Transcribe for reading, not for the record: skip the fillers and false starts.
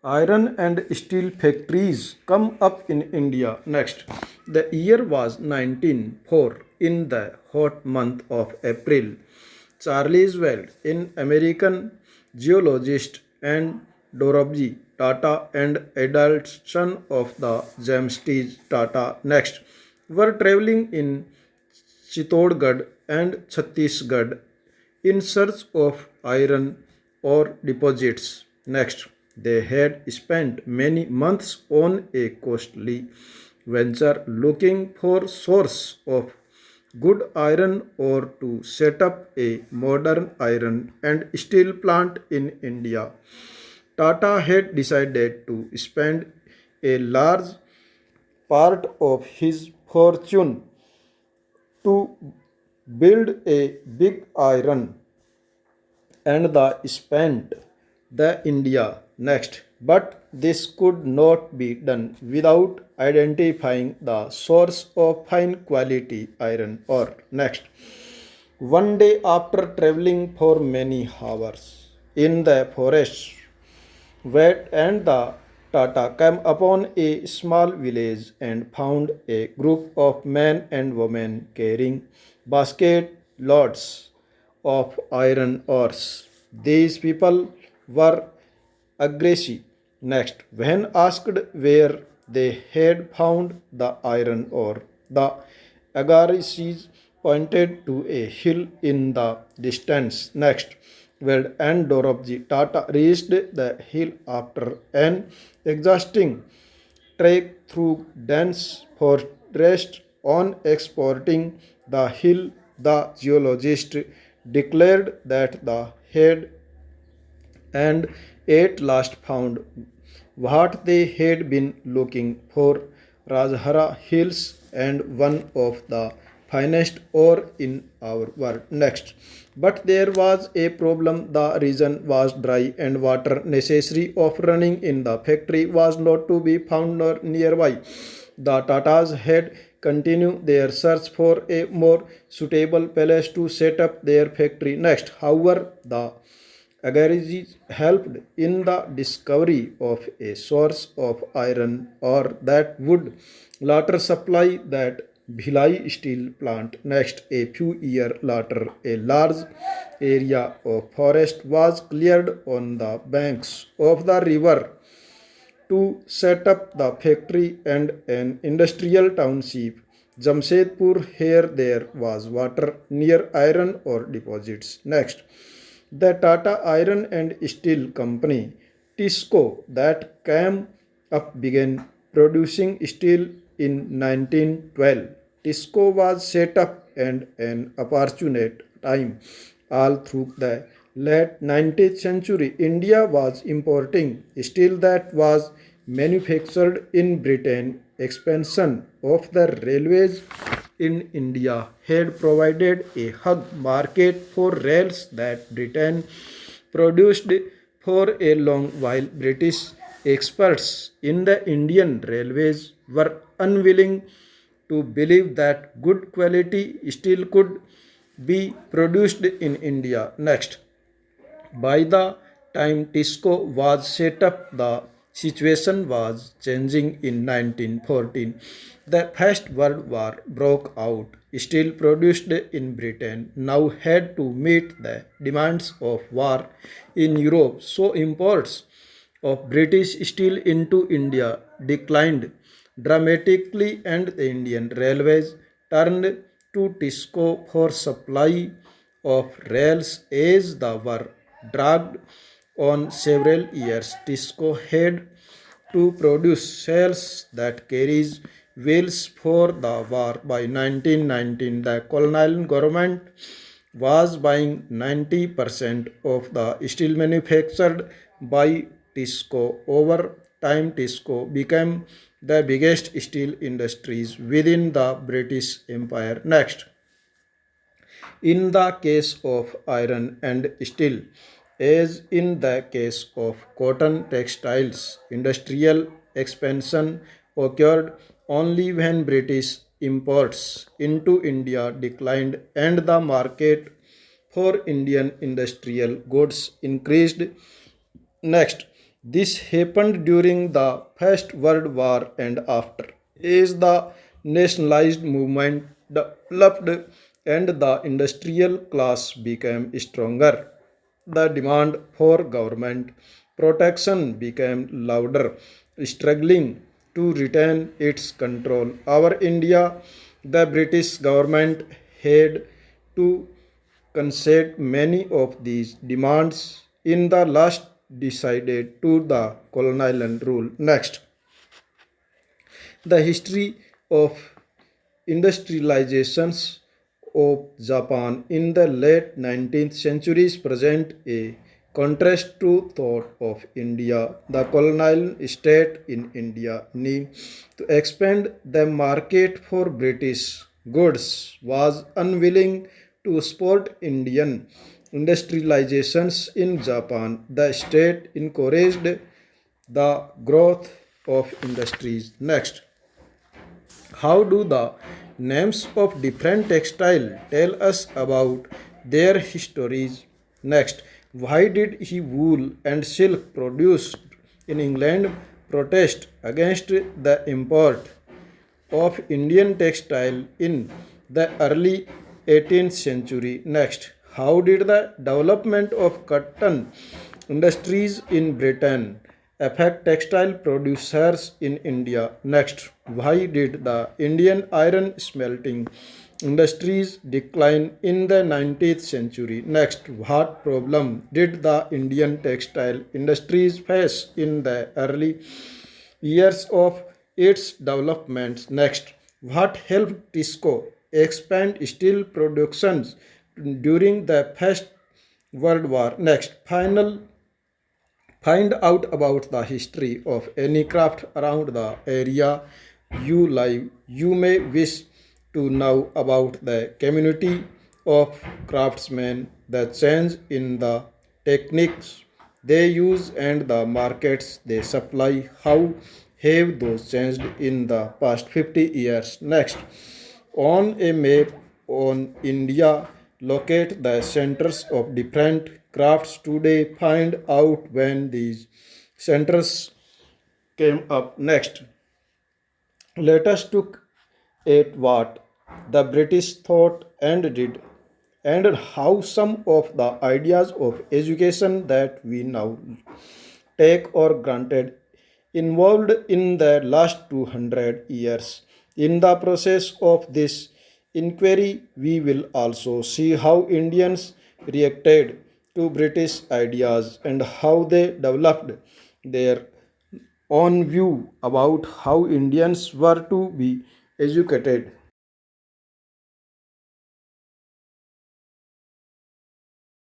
Iron and steel factories come up in India next. The year was 1904 in the hot month of April. Charles Weld, an American geologist, and Dorabji Tata and adult son of the James T. Tata next were traveling in Chittorgarh and Chhattisgarh in search of iron ore deposits. Next, they had spent many months on a costly venture looking for source of good iron ore to set up a modern iron and steel plant in India. Tata had decided to spend a large part of his fortune to build a big iron and the spent the India next. But this could not be done without identifying the source of fine quality iron ore. Next, one day after traveling for many hours in the forest, wet and the Tata came upon a small village and found a group of men and women carrying basket loads of iron ores. These people were aggressive. Next, when asked where they had found the iron ore, the Agarisis pointed to a hill in the distance. Next, Weld and Dorabji Tata reached the hill after an exhausting trek through dense forest. On exporting the hill, the geologist declared that the head and at last found what they had been looking for, Rajhara Hills and one of the finest ore in our world. Next, but there was a problem. The region was dry and water necessary of running in the factory was not to be found nearby. The Tatas had continued their search for a more suitable place to set up their factory. Next, however, the Agarizis helped in the discovery of a source of iron ore that would later supply that Bhilai steel plant. Next, a few years later, a large area of forest was cleared on the banks of the river to set up the factory and an industrial township. Jamshedpur, here there was water near iron ore deposits. Next, the Tata Iron and Steel Company, TISCO, that came up began producing steel in 1912. TISCO was set up and an opportunate time all through the late 19th century. India was importing steel that was manufactured in Britain. Expansion of the railways in India had provided a hug market for rails that Britain produced for a long while. British experts in the Indian railways were unwilling to believe that good quality steel could be produced in India. Next, by the time Tisco was set up, the situation was changing in 1914. The First World War broke out. Steel produced in Britain now had to meet the demands of war in Europe, so imports of British steel into India declined dramatically, and the Indian Railways turned to Tisco for supply of rails as the war dragged on several years. Tisco had to produce cells that carries wheels for the war. By 1919, the colonial government was buying 90% of the steel manufactured by Tisco. Over time, Tisco became the biggest steel industries within the British Empire. Next, in the case of iron and steel, as in the case of cotton textiles, industrial expansion occurred only when British imports into India declined and the market for Indian industrial goods increased. Next, This happened during the First World War and after. As the nationalized movement developed and the industrial class became stronger, the demand for government protection became louder, struggling to retain its control over India. The British government had to concede many of these demands in the last decided to the colonial rule. Next, the history of industrializations of Japan in the late 19th centuries present a contrast to thought of India. The colonial state in India need to expand the market for British goods was unwilling to support Indian industrializations in Japan. The state encouraged the growth of industries. Next, how do the names of different textiles tell us about their histories? Next, why did he wool and silk produced in England protest against the import of Indian textile in the early 18th century? Next, how did the development of cotton industries in Britain affect textile producers in India? Next, why did the Indian iron smelting industries decline in the 19th century? Next, what problem did the Indian textile industries face in the early years of its development? Next, what helped Tisco expand steel productions during the First World War? Next, find out about the history of any craft around the area you live. You may wish to know about the community of craftsmen, the change in the techniques they use, and the markets they supply. How have those changed in the past 50 years? Next, on a map on India, locate the centers of different crafts today. Find out when these centers came up. Next, let us look at what the British thought and did, and how some of the ideas of education that we now take or granted involved in the last 200 years. In the process of this inquiry, we will also see how Indians reacted to British ideas and how they developed their own view about how Indians were to be educated.